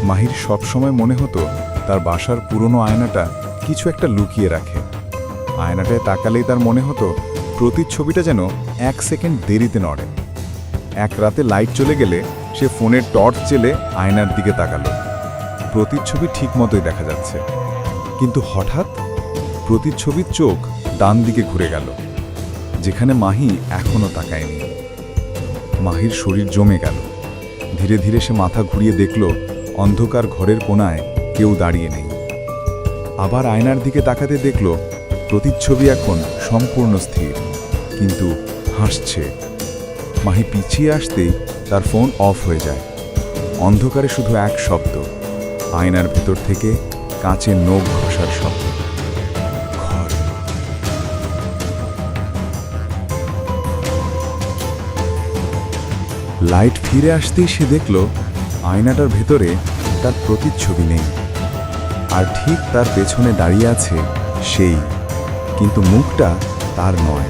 মাহির সবসময় মনে হতো তার বাসার পুরনো আয়নাটা কিছু একটা লুকিয়ে রাখে। আয়নাটায় তাকালেই তার মনে হতো প্রতিচ্ছবিটা যেন 1 সেকেন্ড দেরিতে নড়ে। এক রাতে লাইট চলে গেলে সে ফোনের টর্চ জেলে আয়নার দিকে তাকালো। প্রতিচ্ছবি ঠিকমতোই দেখা যাচ্ছে, কিন্তু হঠাৎ প্রতিচ্ছবির চোখ ডান দিকে ঘুরে গেল, যেখানে মাহি এখনও তাকায়নি। মাহির শরীর জমে গেল। ধীরে ধীরে সে মাথা ঘুরিয়ে দেখল অন্ধকার ঘরের কোণায় কেউ দাঁড়িয়ে নেই। আবার আয়নার দিকে তাকাতে দেখল প্রতিচ্ছবি এখন সম্পূর্ণ স্থির, কিন্তু হাসছে। মাহি পিছিয়ে আসতেই তার ফোন অফ হয়ে যায়। অন্ধকারে শুধু এক শব্দ, আয়নার ভেতর থেকে কাঁচের নখ ঘষার শব্দ। ঘর। লাইট ফিরে আসতেই সে দেখল আয়নাটার ভেতরে তার প্রতিচ্ছবি নেই, আর ঠিক তার পেছনে দাঁড়িয়ে আছে সেই, কিন্তু মুখটা তার নয়।